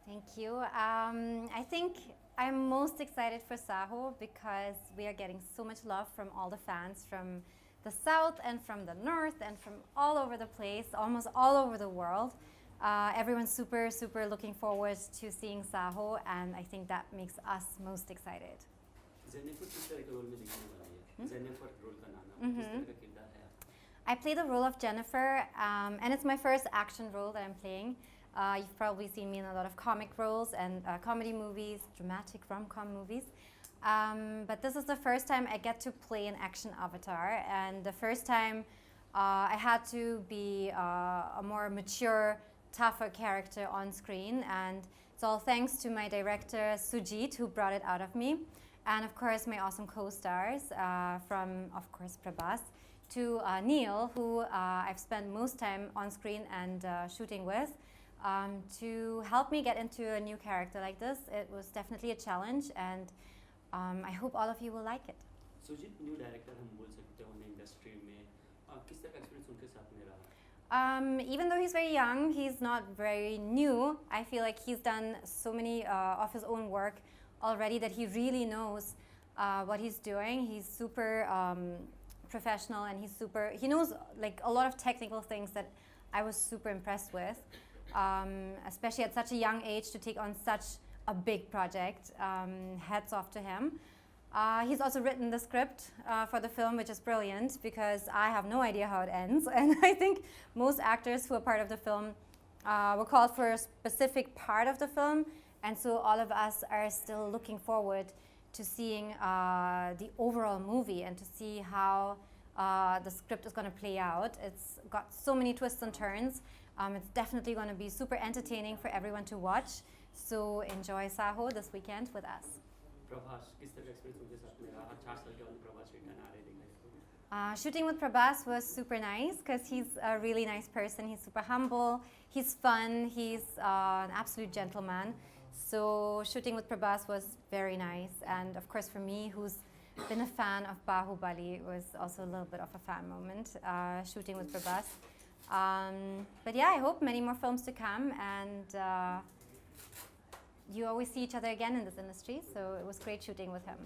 Thank you. I think I'm most excited for Saaho because we are getting so much love from all the fans from the south and from the north and from all over the place, almost all over the world. Everyone's super, super looking forward to seeing Saaho, and I think that makes us most excited. I play the role of Jennifer, and it's my first action role that I'm playing. You've probably seen me in a lot of comic roles and comedy movies, dramatic rom-com movies. But this is the first time I get to play an action avatar, and the first time I had to be a more mature, tougher character on screen, and it's all thanks to my director Sujit, who brought it out of me, and of course my awesome co-stars from, of course, Prabhas, to Neil, who I've spent most time on screen and shooting with. To help me get into a new character like this, it was definitely a challenge, and I hope all of you will like it. Sujeet new director हम बोल सकते हैं industry में किस तरह का experience उनके साथ में रहा? Even though he's very young, he's not very new. I feel like he's done so many of his own work already that he really knows what he's doing. He's super professional, and he knows like a lot of technical things that I was super impressed with, especially at such a young age to take on such a big project. Hats off to him. He's also written the script for the film, which is brilliant because I have no idea how it ends. And I think most actors who are part of the film were called for a specific part of the film. And so all of us are still looking forward to seeing the overall movie and to see how the script is going to play out. It's got so many twists and turns. It's definitely going to be super entertaining for everyone to watch. So enjoy Saaho this weekend with us. Shooting with Prabhas was super nice because he's a really nice person. He's super humble, he's fun, he's an absolute gentleman. So shooting with Prabhas was very nice. And of course for me, who's been a fan of Bahubali, it was also a little bit of a fan moment, shooting with Prabhas. But yeah, I hope many more films to come, and you always see each other again in this industry, so it was great shooting with him.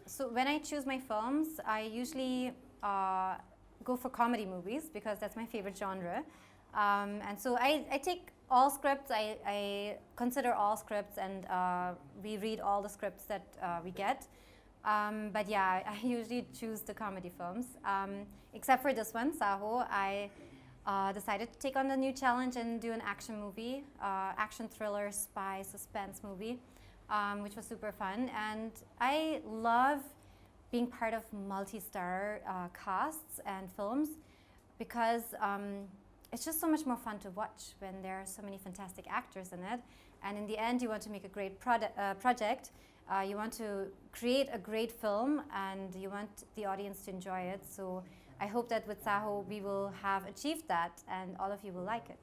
So when I choose my films, I usually go for comedy movies because that's my favorite genre. And so I take all scripts, I consider all scripts, and we read all the scripts that we get. But yeah, I usually choose the comedy films. Except for this one, Saaho, I decided to take on the new challenge and do an action movie, action thriller, spy, suspense movie, which was super fun. And I love being part of multi-star casts and films because it's just so much more fun to watch when there are so many fantastic actors in it. And in the end, you want to make a great project. You want to create a great film, and you want the audience to enjoy it. So I hope that with Saaho we will have achieved that, and all of you will like it.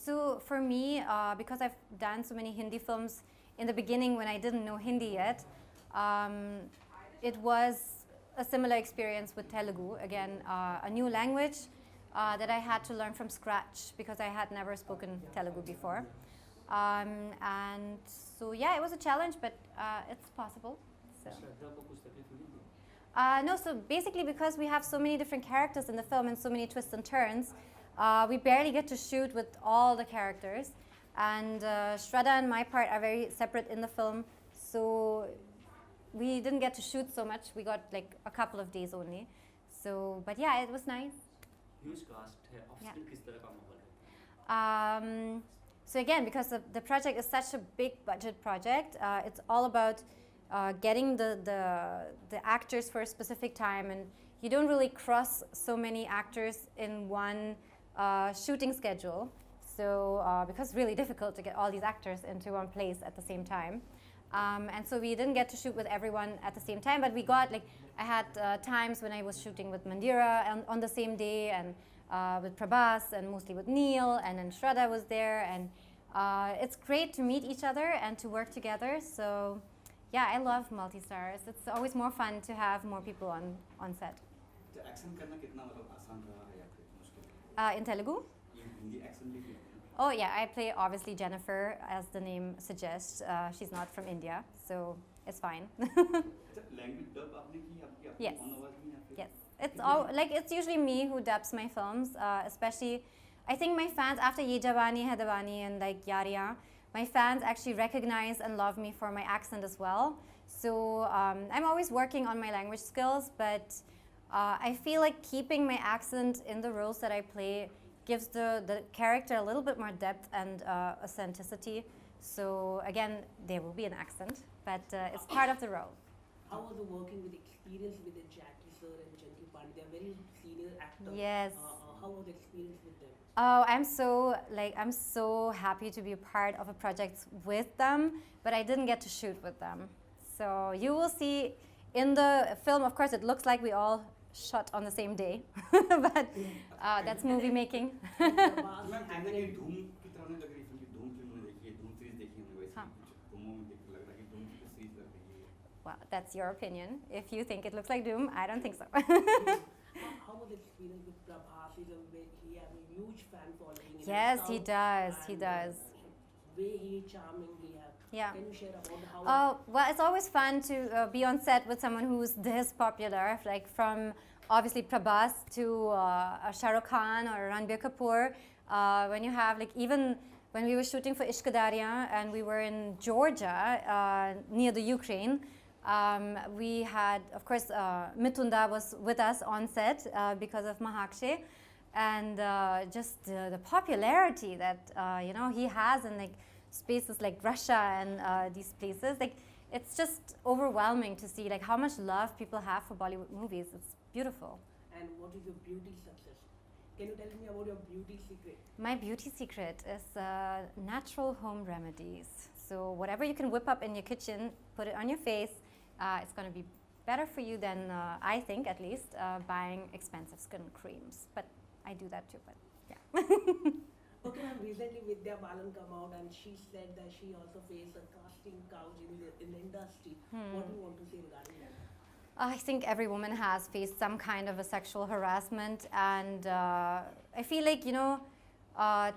So for me, because I've done so many Hindi films in the beginning when I didn't know Hindi yet, it was a similar experience with Telugu. Again, a new language that I had to learn from scratch because I had never spoken Telugu before. And so yeah, it was a challenge, but it's possible. So. No, so basically because we have so many different characters in the film and so many twists and turns, we barely get to shoot with all the characters. And Shraddha and my part are very separate in the film, so we didn't get to shoot so much. We got like a couple of days only. So, but yeah, it was nice. Huge cast. Yeah. So again, because the project is such a big budget project, it's all about getting the actors for a specific time, and you don't really cross so many actors in one shooting schedule. So because it's really difficult to get all these actors into one place at the same time. And so we didn't get to shoot with everyone at the same time, but we got like I had times when I was shooting with Mandira on the same day, and with Prabhas, and mostly with Neil, and then Shraddha was there, and it's great to meet each other and to work together. So yeah, I love multi-stars. It's always more fun to have more people on set. Action करना कितना मतलब आसान रहा है या फिर मुश्किल? In Telugu? Hindi action भी किया? Oh yeah, I play obviously Jennifer, as the name suggests. She's not from India, so it's fine. Language dub आपने की आपकी अपनी Yes. ऑन आवाज में या फिर? Yes, it's all like it's usually me who dubs my films, especially. I think my fans after Ye Jawani Hai Diwani and like Yariyan, my fans actually recognize and love me for my accent as well. So I'm always working on my language skills, but I feel like keeping my accent in the roles that I play gives the character a little bit more depth and authenticity. So again, there will be an accent, but it's part of the role. How was the working with experience with the Jackie sir and Janki Pandey? They are very senior actors. Yes. How was the experience with them? Oh, I'm so happy to be a part of a project with them, but I didn't get to shoot with them. So you will see in the film, of course, it looks like we all shot on the same day, but that's movie making. Prabhas, मैं कहना Evelyn, कि धूम की तरह नहीं लग रही film की धूम फिल्म ने देखी है धूम सीरीज देखी है वैसे हाँ. कुछ प्रोमो में देख लग रहा है कि धूम की सीरीज लग रही है. Well, that's your opinion. If you think it looks like Doom, I don't think so. how was the experience with Prabhas? He has a huge fan following. in Yes, he South, does. He and, does. Way he is charming. He has. Yeah. Can you share about how? Oh, well, it's always fun to be on set with someone who's this popular, like from obviously Prabhas to Shah Rukh Khan or Ranbir Kapoor. When you have, like, even when we were shooting for Ishq Darya and we were in Georgia, near the Ukraine, we had, of course, Mitunda was with us on set because of Mahakshe. And just the popularity that, he has in, like, spaces like Russia and these places, like, it's just overwhelming to see, like, how much love people have for Bollywood movies. It's beautiful. And what is your beauty success? Can you tell me about your beauty secret? My beauty secret is natural home remedies. So whatever you can whip up in your kitchen, put it on your face. It's going to be better for you than, I think at least, buying expensive skin creams. But I do that too, but yeah. Okay, ma'am, recently Vidya Balan come out and she said that she also faced a casting couch in the industry. What do you want to say regarding that? I think every woman has faced some kind of a sexual harassment, and I feel like,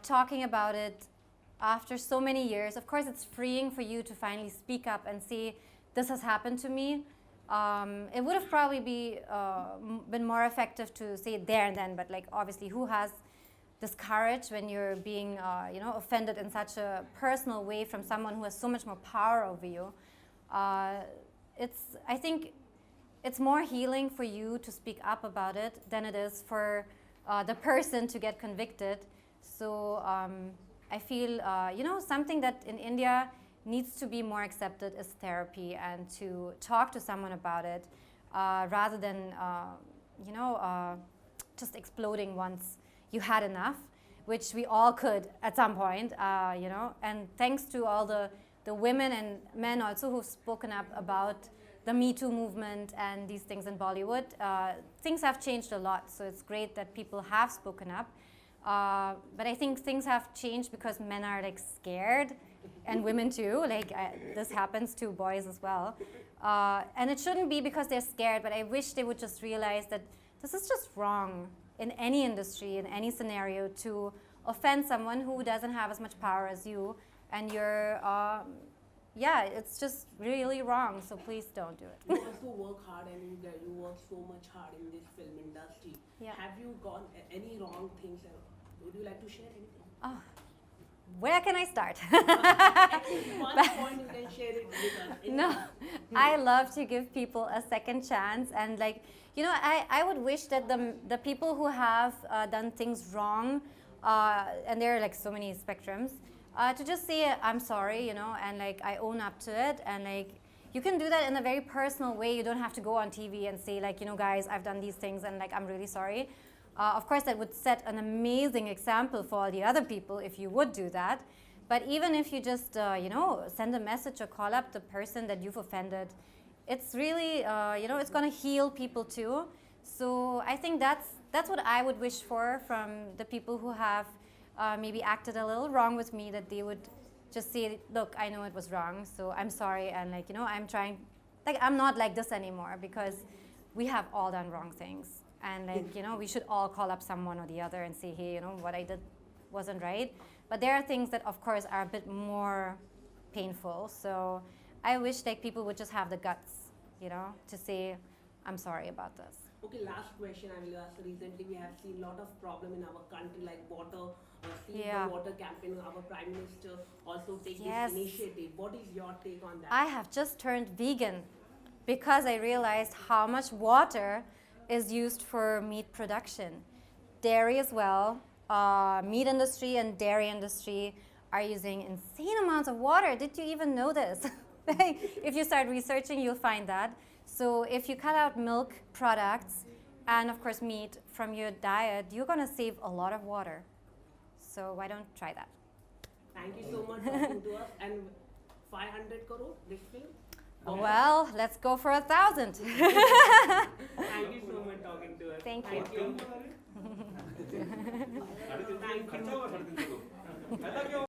talking about it after so many years, of course it's freeing for you to finally speak up and say, this has happened to me. It would have probably been more effective to say it there and then, but like obviously who has this courage when you're being offended in such a personal way from someone who has so much more power over you. I think it's more healing for you to speak up about it than it is for the person to get convicted. So I feel something that in India needs to be more accepted is therapy, and to talk to someone about it rather than just exploding once you had enough, which we all could at some point, and thanks to all the women and men also who've spoken up about the Me Too movement and these things in Bollywood. Things have changed a lot, so it's great that people have spoken up. But I think things have changed because men are like scared, and women too. Like this happens to boys as well. And it shouldn't be because they're scared, but I wish they would just realize that this is just wrong in any industry, in any scenario, to offend someone who doesn't have as much power as you, and you're, it's just really wrong, so please don't do it. You also work hard, and you work so much hard in this film industry. Yeah. Have you gone any wrong things? Would you like to share anything? Oh, where can I start? At least one point you can share it with us. No, I love to give people a second chance, and I would wish that the people who have done things wrong, and there are like so many spectrums, to just say I'm sorry, and like I own up to it, and like you can do that in a very personal way. You don't have to go on TV and say like, guys, I've done these things and like I'm really sorry. Of course, that would set an amazing example for all the other people if you would do that. But even if you just, send a message or call up the person that you've offended, it's really, it's going to heal people too. So I think that's what I would wish for from the people who have maybe acted a little wrong with me, that they would just say, look, I know it was wrong, so I'm sorry, and I'm trying, I'm not like this anymore, because we have all done wrong things, and we should all call up someone or the other and say, hey, what I did wasn't right. But there are things that, of course, are a bit more painful. So I wish people would just have the guts, to say, I'm sorry about this. Okay, last question I will ask. Recently, we have seen a lot of problem in our country, like water, Save the Water campaign. Our Prime Minister also take this initiative. What is your take on that? I have just turned vegan because I realized how much water is used for meat production. Dairy as well. Meat industry and dairy industry are using insane amounts of water. Did you even know this? If you start researching, you'll find that. So if you cut out milk products and, of course, meat from your diet, you're going to save a lot of water. So why don't try that? Thank you so much for talking to us. And 500 crore this film? Well, let's go for 1,000. Thank you so much talking to us. Thank you. Thank you.